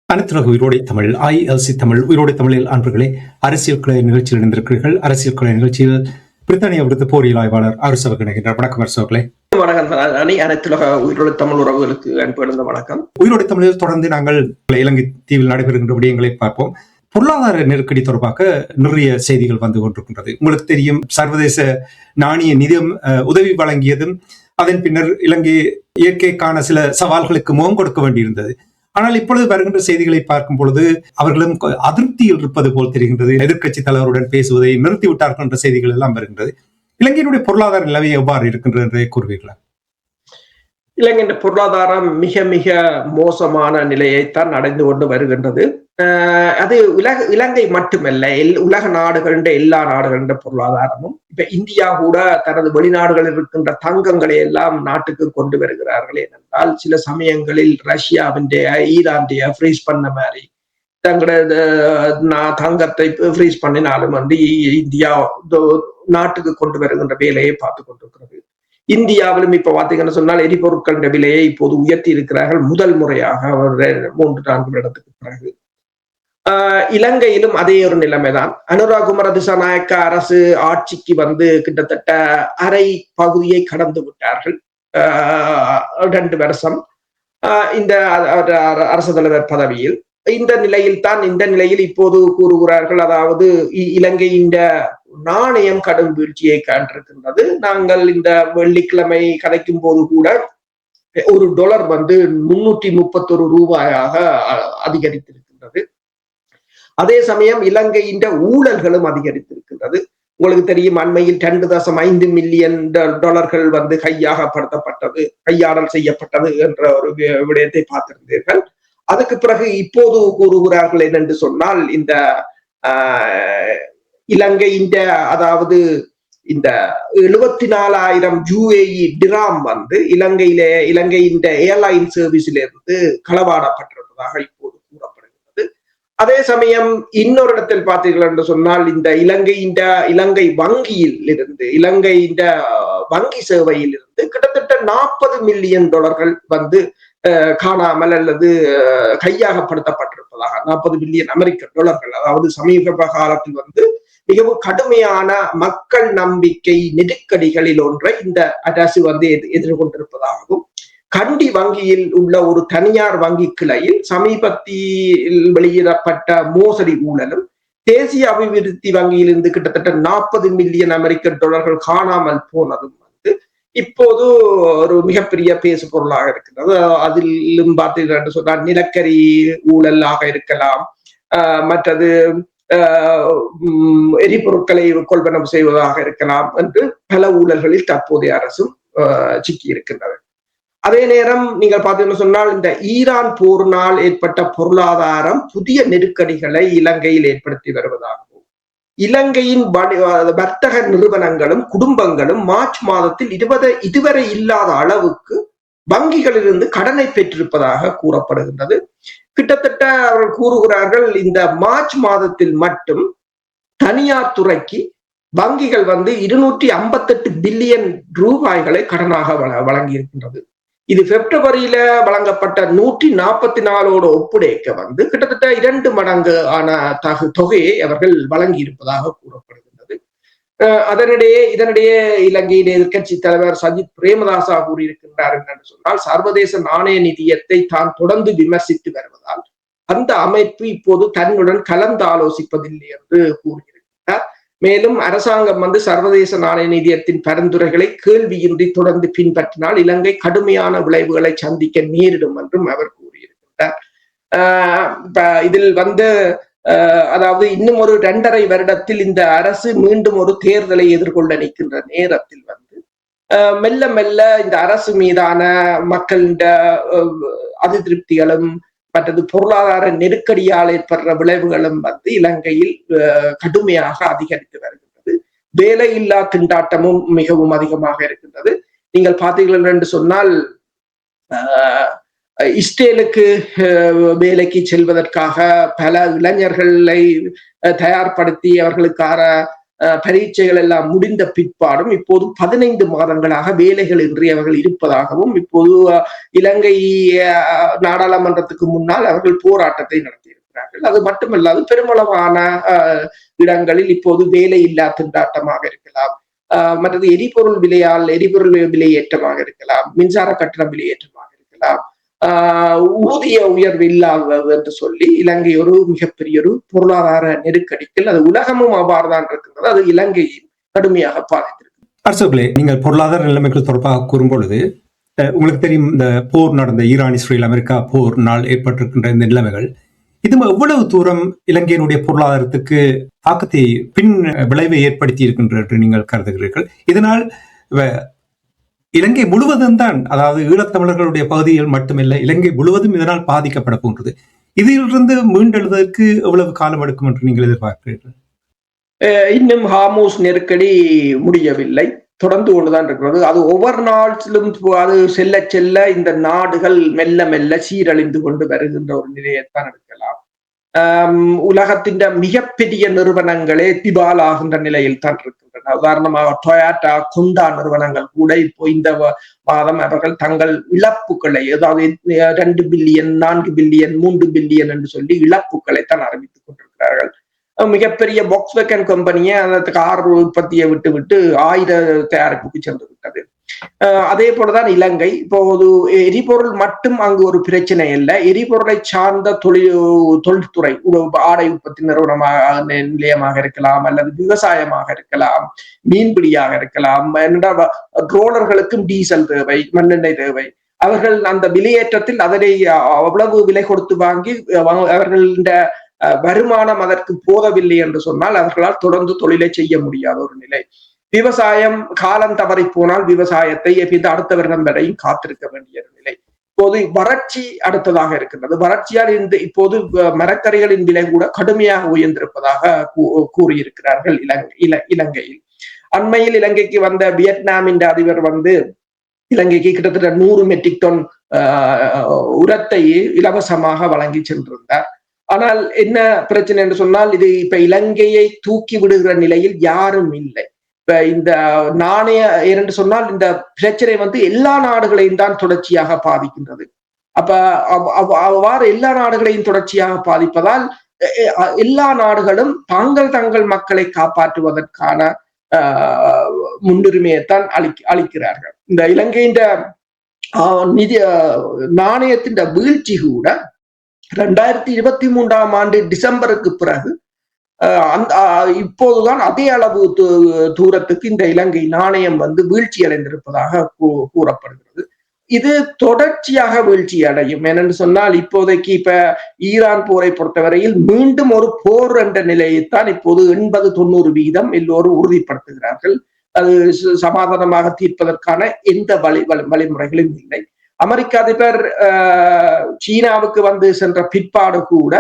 அனைத்துலக உயிரோடை தமிழ் ILC தமிழ் உயிரோடை தமிழில் அன்பர்களே, அரசியல் கலை நிகழ்ச்சியில் இணைந்திருக்கிறீர்கள். அரசியல் கலை நிகழ்ச்சியில் பிரித்தானிய விருது போரியல் ஆய்வாளர் அரசவர் இணைகின்றார். வணக்கம் அரசவர்களே. அனைத்துலக உயிரோடை தமிழ் உறவுகளுக்கு அன்பு வணக்கம். உயிரோடை தமிழில் தொடர்ந்து நாங்கள் இலங்கை தீவில் நடைபெறுகின்ற விடயங்களை பார்ப்போம். பொருளாதார நெருக்கடி தொடர்பாக நிறைய செய்திகள் வந்து கொண்டிருக்கின்றது. உங்களுக்கு தெரியும், சர்வதேச நாணய நிதியம் உதவி வழங்கியதும் அதன் பின்னர் இலங்கை இயற்கைக்கான சில சவால்களுக்கு முகம் கொடுக்க வேண்டியிருந்தது. ஆனால் இப்பொழுது வருகின்ற செய்திகளை பார்க்கும் பொழுது அவர்களும் அதிருப்தியில் இருப்பது போல் தெரிகின்றது. எதிர்க்கட்சி தலைவருடன் பேசுவதை நிறுத்திவிட்டார்கள் என்ற செய்திகள் எல்லாம் வருகின்றது. இலங்கையினுடைய பொருளாதார நிலைமை எவ்வாறு இருக்கின்றது என்றே கூறுவீர்களா? இலங்கையின் பொருளாதாரம் மிக மிக மோசமான நிலையைத்தான் அடைந்து கொண்டு வருகின்றது. அது இலங்கை மட்டுமல்ல, உலக நாடுகளின் எல்லா நாடுகளின் பொருளாதாரமும். இப்ப இந்தியா கூட தனது வெளிநாடுகளில் இருக்கின்ற தங்கங்களை எல்லாம் நாட்டுக்கு கொண்டு வருகிறார்கள். ஏனென்றால் சில சமயங்களில் ரஷ்யாவின் ஈரான்டைய ஃப்ரீஸ் பண்ண மாதிரி தங்களோட தங்கத்தை ஃப்ரீஸ் பண்ணினாலும் வந்து இந்தியா நாட்டுக்கு கொண்டு வருகின்ற வேலையை பார்த்து கொண்டிருக்கிறது. இந்தியாவிலும் இப்ப பாத்தீங்கன்னு சொன்னால் எரிபொருட்களின் விலையை இப்போது உயர்த்தி இருக்கிறார்கள், முதல் முறையாக 3-4 வருடத்துக்கு பிறகு. இலங்கையிலும் அதே ஒரு நிலைமைதான். அனுராகுமார திசாநாயக்க அரசு ஆட்சிக்கு வந்து கிட்டத்தட்ட அரை பகுதியை கடந்து விட்டார்கள். 2 வருஷம் இந்த அரசு தலைவர் பதவியில். இந்த நிலையில் இப்போது கூறுகிறார்கள், அதாவது இலங்கையின் நாணயம் கடும் வீழ்ச்சியை காண்பிருக்கின்றது. நாங்கள் இந்த வெள்ளிக்கிழமை கதைக்கும் போது கூட $1 வந்து 331 ரூபாயாக அதிகரித்திருக்கின்றது. அதே சமயம் இலங்கையின் ஊழல்களும் அதிகரித்திருக்கின்றது. உங்களுக்கு தெரியும், அண்மையில் $2.5 மில்லியன் வந்து கையாடல் செய்யப்பட்டது என்ற ஒரு விடயத்தை பார்த்திருந்தீர்கள். அதுக்கு பிறகு இப்போது கூறுகிறார்கள் என்னென்று சொன்னால், இந்த இலங்கையின் அதாவது இந்த 74,000 UAE டிராம் வந்து இலங்கையின் ஏர்லைன் சர்வீஸிலிருந்து களவாடப்பட்டிருப்பதாக இப்போது கூறப்படுகிறது. அதே சமயம் இன்னொரு இடத்தில் பார்த்தீர்கள் என்று சொன்னால், இந்த இலங்கை வங்கியில் இருந்து வங்கி சேவையில் இருந்து கிட்டத்தட்ட $40 மில்லியன் வந்து காணாமல் அல்லது கையாகப்படுத்தப்பட்டிருப்பதாக, $40 மில்லியன் அமெரிக்க, அதாவது சமீப காலத்தில் வந்து மிகவும் கடுமையான மக்கள் நம்பிக்கை நெருக்கடிகளில் ஒன்றை இந்த அரசு வந்து எதிர்கொண்டிருப்பதாகவும், கண்டி வங்கியில் உள்ள ஒரு தனியார் வங்கி கிளையில் சமீபத்தில் வெளியிடப்பட்ட மோசடி ஊழலும், தேசிய அபிவிருத்தி வங்கியிலிருந்து கிட்டத்தட்ட $40 மில்லியன் அமெரிக்க காணாமல் போனதும் வந்து இப்போது ஒரு மிகப்பெரிய பேசு பொருளாக இருக்கிறது. அதிலும் பார்த்தீர்கள் சொன்னால் நிலக்கரி ஊழலாக இருக்கலாம், மற்றது எரிபொருட்களை கொள்வனவு செய்வதாக இருக்கலாம் என்று பல ஊழல்களில் தற்போதைய அரசும் சிக்கி இருக்கின்றது. அதே நேரம் நீங்கள் பார்த்தீங்கன்னு சொன்னால், இந்த ஈரான் போரினால் ஏற்பட்ட பொருளாதாரம் புதிய நெருக்கடிகளை இலங்கையில் ஏற்படுத்தி வருவதாகவும், இலங்கையின் வர்த்தக நிறுவனங்களும் குடும்பங்களும் மார்ச் மாதத்தில் இதுவரை இல்லாத அளவுக்கு வங்கிகளிலிருந்து கடனை பெற்றிருப்பதாக கூறப்படுகின்றது. கிட்டத்தட்ட அவர்கள் கூறுகிறார்கள், இந்த மார்ச் மாதத்தில் மட்டும் தனியார் துறைக்கு வங்கிகள் வந்து 258 பில்லியன் ரூபாய்களை கடனாக வழங்கி இருக்கின்றது. இது பிப்ரவரியில வழங்கப்பட்ட 144 ஒப்புடைக்க வந்து கிட்டத்தட்ட 2 மடங்கு ஆன தொகையை அவர்கள் வழங்கி இருப்பதாக கூறப்படுகின்றது. இதனிடையே இலங்கையின் எதிர்க்கட்சி தலைவர் சஜித் பிரேமதாசா கூறியிருக்கின்றார் என்று சொன்னால், சர்வதேச நாணய நிதியத்தை தான் தொடர்ந்து விமர்சித்து வருவதால் அந்த அமைப்பு இப்போது தன்னுடன் கலந்து ஆலோசிப்பதில்லை என்று கூறியிருக்கிறார். மேலும் அரசாங்கம் வந்து சர்வதேச நாணய நிதியத்தின் பரிந்துரைகளை கேள்வியின்றி தொடர்ந்து பின்பற்றினால் இலங்கை கடுமையான விளைவுகளை சந்திக்க நேரிடும் என்றும் அவர் கூறியிருக்கிறார். இதில் வந்து அதாவது இன்னும் ஒரு 2.5 வருடத்தில் இந்த அரசு மீண்டும் ஒரு தேர்தலை எதிர்கொள்ள நிற்கின்ற நேரத்தில் வந்து மெல்ல மெல்ல இந்த அரசு மீதான மக்களின் அதிருப்திகளும் மற்றது பொருளாதார நெருக்கடியால் ஏற்படுற விளைவுகளும் வந்து இலங்கையில் கடுமையாக அதிகரித்து வருகின்றது. வேலையில்லா திண்டாட்டமும் மிகவும் அதிகமாக இருக்கின்றது. நீங்கள் பார்த்தீர்கள் என்று சொன்னால், இஸ்ரேலுக்கு வேலைக்கு செல்வதற்காக பல இளைஞர்களை தயார்படுத்தி அவர்களுக்கான பரீட்சைகள் எல்லாம் முடிந்த பிற்பாடும் இப்போது 15 மாதங்களாக வேலைகள் இன்றி அவர்கள் இருப்பதாகவும் இப்போது இலங்கை நாடாளுமன்றத்துக்கு முன்னால் அவர்கள் போராட்டத்தை நடத்தியிருக்கிறார்கள். அது மட்டுமல்லாது பெருமளவான இடங்களில் இப்போது வேலை இல்லா திண்டாட்டமாக இருக்கலாம், மற்றது எரிபொருள் விலையேற்றமாக இருக்கலாம், மின்சார கட்டண விலையேற்றமாக இருக்கலாம், ஊதிய உயர்வு இல்லாதது என்று சொல்லி இலங்கை ஒரு மிகப்பெரிய ஒரு பொருளாதார நெருக்கடிக்கு அது உலகமும் அவ்வாறுதான் இருக்கிறது. அது இலங்கையை கடுமையாக பாதித்திருக்கு. அரசுகளே, நீங்கள் பொருளாதார நிலைமைகள் தொடர்பாக கூறும் பொழுது உங்களுக்கு தெரியும், இந்த போர் நடந்த ஈரான் இஸ்ரேல் அமெரிக்கா போர் நாள் ஏற்பட்டிருக்கின்ற இந்த நிலைமைகள் இது எவ்வளவு தூரம் இலங்கையினுடைய பொருளாதாரத்துக்கு தாக்கத்தை பின் விளைவை ஏற்படுத்தி இருக்கின்ற என்று நீங்கள் கருதுகிறீர்கள்? இதனால் இலங்கை முழுவதும் தான், அதாவது ஈழத்தமிழர்களுடைய பகுதியில் மட்டுமில்லை, இலங்கை முழுவதும் இதனால் பாதிக்கப்பட போன்றது. இதிலிருந்து மீண்டெழுவதற்கு எவ்வளவு காலம் எடுக்கும் என்று நீங்கள் எதிர்பார்க்கிறீர்கள்? இன்னும் ஹார்மூஸ் நெருக்கடி முடியவில்லை, தொடர்ந்து கொண்டுதான் இருக்கிறது. அது ஒவ்வொரு நாட்டிலும் அது செல்ல செல்ல இந்த நாடுகள் மெல்ல மெல்ல சீரழிந்து கொண்டு வருகின்ற ஒரு நிலையைத்தான் எடுக்கலாம். உலகத்தின் மிகப்பெரிய நிறுவனங்களே திவாலாகின்ற நிலையில் தான் இருக்கின்றன. உதாரணமாக டொயாட்டா, கொண்டா நிறுவனங்கள் கூட இப்போ இந்த மாதம் அவர்கள் தங்கள் இழப்புகளை, அதாவது 2 பில்லியன் 4 பில்லியன் 3 பில்லியன் என்று சொல்லி இழப்புகளை தான் அறிவித்துக் கொண்டிருக்கிறார்கள். மிகப்பெரிய பாக்ஸ்வேகன் கம்பெனியை அந்த கார் உற்பத்தியை விட்டு ஆயுத தயாரிப்புக்கு சென்று விட்டது. அதே போலதான் இலங்கை. இப்போது எரிபொருள் மட்டும் அங்கு ஒரு பிரச்சனை இல்லை, எரிபொருளை சார்ந்த தொழில்துறை, ஆடை உற்பத்தி நிலையமாக இருக்கலாம், அல்லது விவசாயமாக இருக்கலாம், மீன்பிடியாக இருக்கலாம், ட்ரோலர்களுக்கும் டீசல் தேவை, மண்ணெண்ணெய் தேவை. அவர்கள் அந்த விலையேற்றத்தில் அதனை அவ்வளவு விலை கொடுத்து வாங்கி அவர்களின் வருமானம் அதற்கு போதவில்லை என்று சொன்னால் அவர்களால் தொடர்ந்து தொழிலை செய்ய முடியாத ஒரு நிலை. விவசாயம் காலம் தவறி போனால் விவசாயத்தை அடுத்த வருடம் வரையும் காத்திருக்க வேண்டிய நிலை. இப்போது வறட்சி அடுத்ததாக இருக்கின்றது. வறட்சியால் இப்போது மரக்கறிகளின் விலை கூட கடுமையாக உயர்ந்திருப்பதாக கூறியிருக்கிறார்கள் இலங்கையில். அண்மையில் இலங்கைக்கு வந்த வியட்நாமின் அதிபர் இலங்கைக்கு கிட்டத்தட்ட 100 மெட்ரிக் டன் உரத்தை இலவசமாக வழங்கி சென்றிருந்தார். ஆனால் என்ன பிரச்சனை என்று சொன்னால், இது இப்ப இலங்கையை தூக்கி விடுகிற நிலையில் யாரும் இல்லை. இப்ப இந்த நாணய என்று சொன்னால் இந்த பிரச்சனை எல்லா நாடுகளையும் தான் தொடர்ச்சியாக பாதிக்கின்றது. அப்ப அவ்வாறு எல்லா நாடுகளையும் தொடர்ச்சியாக பாதிப்பதால் எல்லா நாடுகளும் தங்கள் மக்களை காப்பாற்றுவதற்கான முன்னுரிமையைத்தான் அளிக்கிறார்கள். இந்த இலங்கையின் நிதி நாணயத்தின் வீழ்ச்சி கூட 2023ஆம் ஆண்டு டிசம்பருக்கு பிறகு இப்போதுதான் அதே அளவு தூரத்துக்கு இந்த இலங்கை நாணயம் வீழ்ச்சி அடைந்திருப்பதாக கூறப்படுகிறது. இது தொடர்ச்சியாக வீழ்ச்சி அடையும். ஏனென்று சொன்னால், இப்போதைக்கு இப்ப ஈரான் போரை பொறுத்தவரையில் மீண்டும் ஒரு போர் என்ற நிலையைத்தான் இப்போது 80-90% எல்லோரும் உறுதிப்படுத்துகிறார்கள். அது சமாதானமாக தீர்ப்பதற்கான எந்த வழிமுறைகளும் இல்லை. அமெரிக்க அதிபர் சீனாவுக்கு சென்ற பிற்பாடு கூட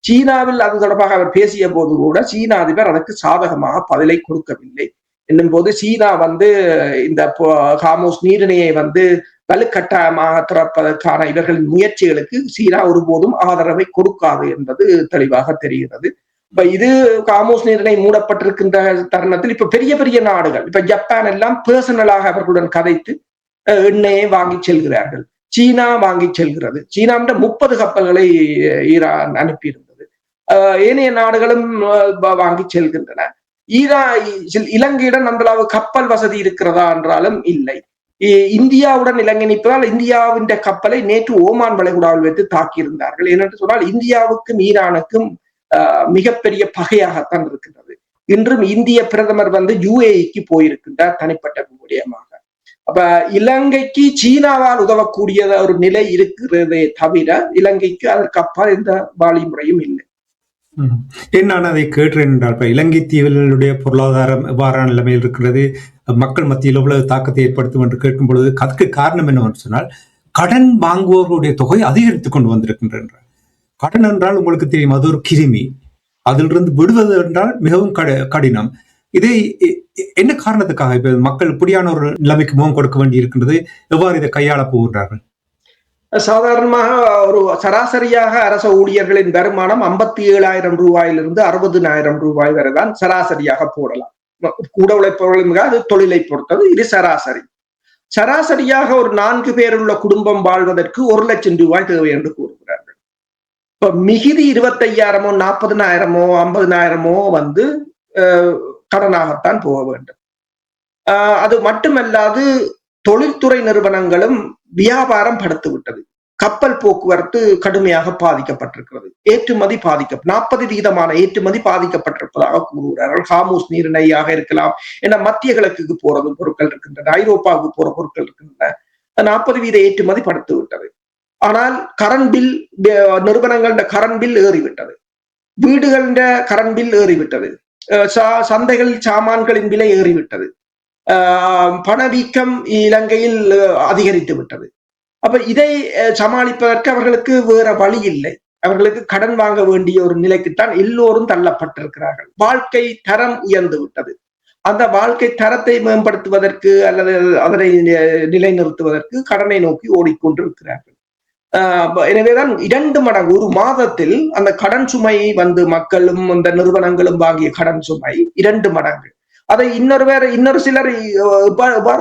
சீனாவில் அது தொடர்பாக அவர் பேசிய போது கூட சீனா அதிபர் அதற்கு சாதகமாக பதிலை கொடுக்கவில்லை. என்னும் போது சீனா இந்த ஹார்மூஸ் நீரிணையை வலுக்கட்டாயமாக திறப்பதற்கான இவர்களின் முயற்சிகளுக்கு சீனா ஒருபோதும் ஆதரவை கொடுக்காது என்பது தெளிவாக தெரிகிறது. இப்ப இது ஹார்மூஸ் நீரிணை மூடப்பட்டிருக்கின்ற தருணத்தில் இப்ப பெரிய பெரிய நாடுகள், இப்ப ஜப்பான் எல்லாம் பர்சனலாக அவர்களுடன் கதைத்து எண்ணெயை வாங்கி செல்கிறார்கள். சீனா வாங்கி செல்கிறது. சீனா 30 கப்பல்களை ஈரான் அனுப்பியிருந்தது. ஏனைய நாடுகளும் வாங்கி செல்கின்றன. இலங்கையுடன் அந்த அளவு கப்பல் வசதி இருக்கிறதா என்றாலும் இல்லை. இந்தியாவுடன் இலங்கை நிற்பதால் இந்தியாவின் கப்பலை நேற்று ஓமான் வளைகுடாவில் வைத்து தாக்கியிருந்தார்கள். ஏனென்று சொன்னால் இந்தியாவுக்கும் ஈரானுக்கும் மிகப்பெரிய பகையாகத்தான் இருக்கின்றது. இன்றும் இந்திய பிரதமர் UAEக்கு போயிருக்கின்றார் தனிப்பட்ட விடயமாக. அப்ப இலங்கைக்கு சீனாவால் உதவக்கூடிய ஒரு நிலை இருக்கிறதே தவிர இலங்கைக்கு அதற்கு அப்பால் எந்த வழிமுறையும் இல்லை. நான் அதை கேட்டேன் என்றால், இப்ப இலங்கை தீவுகளுடைய பொருளாதாரம் எவ்வாறான நிலைமையில் இருக்கிறது, மக்கள் மத்தியில் எவ்வளவு தாக்கத்தை ஏற்படுத்தும் என்று கேட்கும் பொழுது அதுக்கு காரணம் என்னவென்று சொன்னால், கடன் வாங்குவோருடைய தொகை அதிகரித்துக் கொண்டு வந்திருக்கின்றன. கடன் என்றால் உங்களுக்கு தெரியும், அது ஒரு கிருமி. அதிலிருந்து விடுவது என்றால் மிகவும் கடினம். இதை என்ன காரணத்துக்காக இப்ப மக்கள் இப்படியான ஒரு நிலைமைக்கு முகம் கொடுக்க வேண்டி இருக்கின்றது? எவ்வாறு இதை கையாள போகிறார்கள்? சாதாரணமாக ஒரு சராசரியாக அரச ஊழியர்களின் வருமானம் 57,000 ரூபாயிலிருந்து 60,000 ரூபாய் வரைதான் சராசரியாக போடலாம். கூட உழைப்பவர்களும் அது தொழிலை பொறுத்தது. இது சராசரி. சராசரியாக ஒரு 4 பேர் உள்ள குடும்பம் வாழ்வதற்கு 1 லட்சம் ரூபாய் தேவை என்று கூறுகிறார்கள். இப்ப மிகுதி 25,000 40,000 50,000 கடனாகத்தான் போக வேண்டும். அது மட்டுமல்லாது தொழில்துறை நிறுவனங்களும் வியாபாரம் படுத்துவிட்டது. கப்பல் போக்குவரத்து கடுமையாக பாதிக்கப்பட்டிருக்கிறது. ஏற்றுமதி 40% ஏற்றுமதி பாதிக்கப்பட்டிருப்பதாக கூறுகிறார்கள். ஹார்முஸ் நீரிணையாக இருக்கலாம், ஏன்னா மத்திய கிழக்குக்கு போறதும் பொருட்கள் இருக்கின்றன, ஐரோப்பாவுக்கு போற பொருட்கள் இருக்கின்றன. 40% ஏற்றுமதி படுத்து விட்டது. ஆனால் கரண்ட் பில், நிறுவனங்கள கரண்ட் பில் ஏறிவிட்டது, வீடுகள கரண்ட் பில் ஏறிவிட்டது, சந்தைகளில் சாமான்களின் விலை ஏறிவிட்டது, பணவீக்கம் இலங்கையில் அதிகரித்து விட்டது. அப்ப இதை சமாளிப்பதற்கு அவர்களுக்கு வேற வழி இல்லை. அவர்களுக்கு கடன் வாங்க வேண்டிய ஒரு நிலைக்குத்தான் எல்லோரும் தள்ளப்பட்டிருக்கிறார்கள். வாழ்க்கை தரம் உயர்ந்து விட்டது. அந்த வாழ்க்கை தரத்தை மேம்படுத்துவதற்கு அல்லது அதனை நிலைநிறுத்துவதற்கு கடனை நோக்கி ஓடிக்கொண்டிருக்கிறார்கள். எனவேதான் 2 மடங்கு ஒரு மாதத்தில் அந்த கடன் சுமை மக்களும் அந்த நிறுவனங்களும் வாங்கிய கடன் சுமை 2 மடங்கு. அதை இன்னொரு சிலர்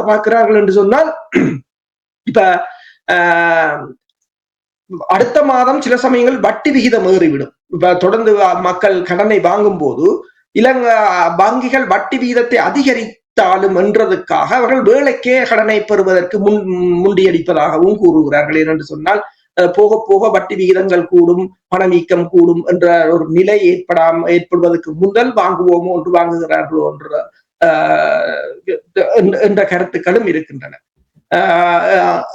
பார்க்கிறார்கள் என்று சொன்னால், இப்ப அடுத்த மாதம் சில சமயங்கள் வட்டி விகிதம் ஏறிவிடும். இப்ப தொடர்ந்து மக்கள் கடனை வாங்கும் போது வங்கிகள் வட்டி விகிதத்தை அதிகரித்தாலும் என்றதுக்காக அவர்கள் வேலைக்கே கடனை பெறுவதற்கு முண்டியடிப்பதாகவும் கூறுகிறார்கள். ஏனென்று சொன்னால் போக போக வட்டி விகிதங்கள் கூடும், பணவீக்கம் கூடும் என்ற ஒரு நிலை ஏற்படுவதற்கு முதல் வாங்குவோமோ என்று வாங்குகிறார்களோ என்ற கருத்துக்களும் இருக்கின்றன.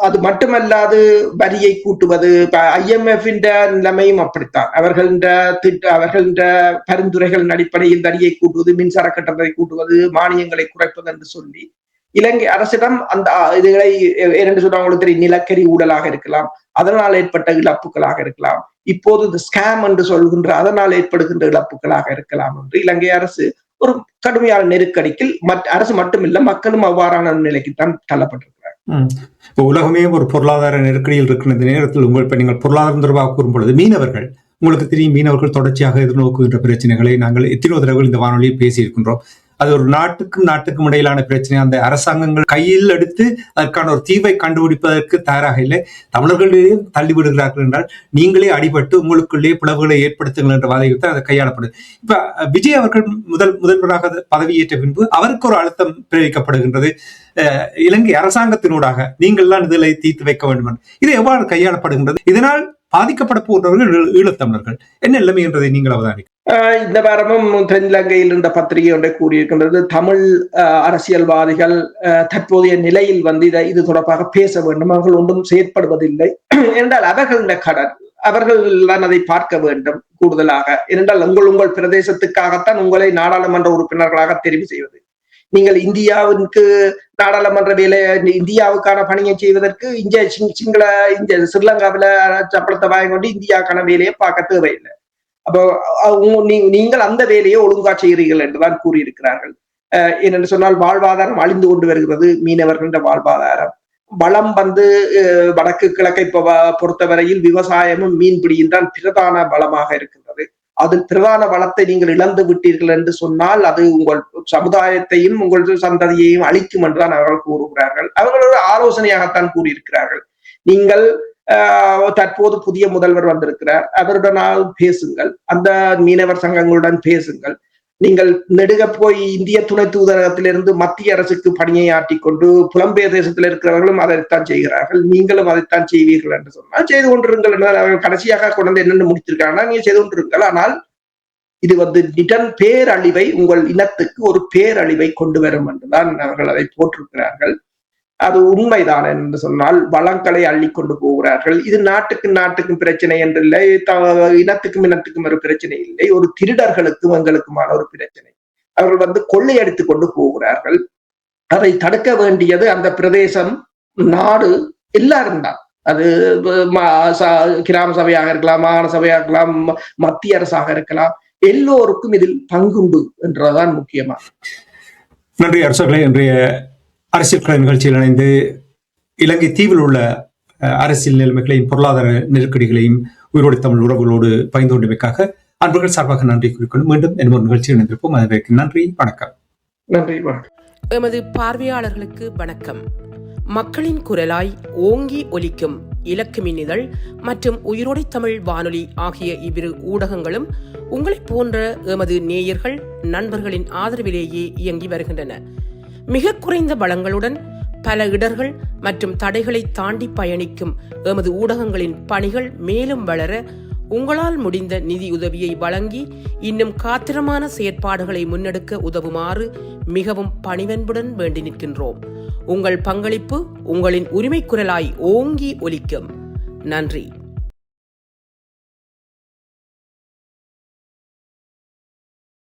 அது மட்டுமல்லாது வரியை கூட்டுவது, IMF நிலைமையும் அப்படித்தான். அவர்கள பரிந்துரைகளின் அடிப்படையில் வரியை கூட்டுவது, மின்சார கட்டணத்தை கூட்டுவது, மானியங்களை குறைப்பது என்று சொல்லி இலங்கை அரசிடம் அந்த இதுகளை என்னென்று சொல்றாங்க தெரியும், நிலக்கரி ஊழலாக இருக்கலாம், அதனால் ஏற்பட்ட இழப்புகளாக இருக்கலாம், இப்போது இந்த ஸ்கேம் என்று சொல்கின்ற அதனால் ஏற்படுகின்ற இழப்புகளாக இருக்கலாம் என்று இலங்கை அரசு ஒரு கடுமையான நெருக்கடிக்கு அரசு மட்டுமில்லை மக்களும் அவ்வாறான நிலைக்குத்தான் தள்ளப்பட்டிருக்கிறார். உலகமே ஒரு பொருளாதார நெருக்கடியில் இருக்கிற இந்த நேரத்தில் நீங்கள் பொருளாதாரம் தொடர்பாக கூறும் பொழுது மீனவர்கள், உங்களுக்கு தெரியும், மீனவர்கள் தொடர்ச்சியாக எதிர்நோக்குகின்ற பிரச்சனைகளை நாங்கள் எத்தனையோ தடவைகள் இந்த வானொலியில் பேசியிருக்கின்றோம். அது ஒரு நாட்டுக்கும் இடையிலான பிரச்சனை. அந்த அரசாங்கங்கள் கையில் எடுத்து அதற்கான ஒரு தீர்வை கண்டுபிடிப்பதற்கு தயாராக இல்லை. தமிழர்களே தள்ளிவிடுகிறார்கள் என்றால் நீங்களே அடிபட்டு உங்களுக்குள்ளே பிளவுகளை ஏற்படுத்துங்கள் என்ற வாதத்தை அதை கையாளப்படுது. இப்ப விஜய் அவர்கள் முதல்வராக பதவியேற்ற பின்பு அவருக்கு ஒரு அழுத்தம் பிரயோகிக்கப்படுகின்றது. இலங்கை அரசாங்கத்தினூடாக நீங்கள் தான் இதில் தீர்த்து வைக்க வேண்டும். இது எவ்வாறு கையாளப்படுகின்றது? இதனால் பாதிக்கப்பட போன்றவர்கள் ஈழத்தமிழர்கள் என்ன நிலைமை என்றதை நீங்கள் அவதானிக்க. இந்த வாரமும் தென்னிலங்கையில் இருந்த பத்திரிகை ஒன்றை கூறியிருக்கின்றது, தமிழ் அரசியல்வாதிகள் தற்போதைய நிலையில் இது தொடர்பாக பேச வேண்டும், அவர்கள் ஒன்றும் செயற்படுவதில்லை என்றால் அவர்களுடைய கடன், அவர்கள் தான் அதை பார்க்க வேண்டும் கூடுதலாக. ஏனென்றால் உங்கள் பிரதேசத்துக்காகத்தான் உங்களை நாடாளுமன்ற உறுப்பினர்களாக தெரிவு செய்வது. நீங்கள் இந்தியாவுக்கு நாடாளுமன்ற வேலை, இந்தியாவுக்கான பணியை செய்வதற்கு ஸ்ரீலங்காவில சம்பளத்தை வாங்கி கொண்டு இந்தியாவுக்கான வேலையை பார்க்க தேவையில்லை. அப்போ நீங்கள் அந்த வேலையை ஒழுங்கா செய்கிறீர்கள் என்றுதான் கூறியிருக்கிறார்கள். ஏனென்று சொன்னால் வாழ்வாதாரம் அழிந்து கொண்டு வருகிறது. மீனவர்களின் வாழ்வாதாரம் வளம் வடக்கு கிழக்கை பொறுத்தவரையில் விவசாயமும் மீன்பிடியும் தான் பிரதான வளமாக இருக்கின்றது. அது பிரதான வளத்தை நீங்கள் இழந்து விட்டீர்கள் என்று சொன்னால் அது உங்கள் சமுதாயத்தையும் உங்கள் சந்ததியையும் அழிக்கும் என்றுதான் அவர்கள் கூறுகிறார்கள். அவர்களோட ஆலோசனையாகத்தான் கூறியிருக்கிறார்கள். நீங்கள் தற்போது புதிய முதல்வர் வந்திருக்கிறார், அவருடன் பேசுங்கள், அந்த மீனவர் சங்கங்களுடன் பேசுங்கள். நீங்கள் நெடுக போய் இந்திய துணை தூதரகத்திலிருந்து மத்திய அரசுக்கு பணியை ஆட்டிக்கொண்டு புலம்பெயர் தேசத்தில் இருக்கிறவர்களும் அதைத்தான் செய்கிறார்கள், நீங்களும் அதைத்தான் செய்வீர்கள் என்று சொன்னால் செய்து கொண்டிருங்கள் என்றால் அவர்கள் கடைசியாக கொண்டு என்னென்னு முடித்திருக்காங்கன்னா நீங்க செய்து கொண்டிருங்கள். ஆனால் இது பேரழிவை, உங்கள் இனத்துக்கு ஒரு பேரழிவை கொண்டு வரும் என்றுதான் அவர்கள் அதை போட்டிருக்கிறார்கள். அது உண்மைதான் என்று சொன்னால் வளங்களை அள்ளி கொண்டு போகிறார்கள். இது நாட்டுக்கும் பிரச்சனை என்று இல்லை, இனத்துக்கும் ஒரு பிரச்சனை இல்லை, ஒரு திருடர்களுக்கும் எங்களுக்குமான ஒரு பிரச்சனை. அவர்கள் கொள்ளையடித்துக் கொண்டு போகிறார்கள். அதை தடுக்க வேண்டியது அந்த பிரதேசம், நாடு, எல்லாரும் தான். அது கிராம சபையாக இருக்கலாம், மாகாண சபையாக இருக்கலாம், மத்திய அரசாக இருக்கலாம், எல்லோருக்கும் இதில் பங்குண்டு என்றதான் முக்கியமா. நன்றி அரசர்களே. இன்றைய அரசியல் நிகழ்ச்சியில் இணைந்து இலங்கை தீவில் உள்ள அரசியல் நிலைமைகளையும் பொருளாதார நெருக்கடிகளையும் உயிரோடு தமிழ் உறவுகளோடு பகிர்ந்து கொண்டமைக்காக அன்பர்கள் சார்பாக நன்றி குறிக்கொண்டு மீண்டும் இன்னொரு நிகழ்ச்சியில் இணைந்திருப்போம். அதற்கு நன்றி, வணக்கம். நன்றி, வணக்கம். எமது பார்வையாளர்களுக்கு வணக்கம். மக்களின் குரலாய் ஓங்கி ஒலிக்கும் இலக்கு மின்னிதழ் மற்றும் உயிரோடை தமிழ் வானொலி ஆகிய இவ்விரு ஊடகங்களும் உங்களைப் போன்ற எமது நேயர்கள் நண்பர்களின் ஆதரவிலேயே இயங்கி வருகின்றன. மிக குறைந்த வளங்களுடன் பல இடர்கள் மற்றும் தடைகளை தாண்டி பயணிக்கும் எமது ஊடகங்களின் பணிகள் மேலும் வளர உங்களால் முடிந்த நிதியுதவியை வழங்கி இன்னும் காத்திரமான செயற்பாடுகளை முன்னெடுக்க உதவுமாறு மிகவும் பணிவன்புடன் வேண்டி நிற்கின்றோம். உங்கள் பங்களிப்பு உங்களின் உரிமை குரலாய் ஓங்கி ஒலிக்கும். நன்றி.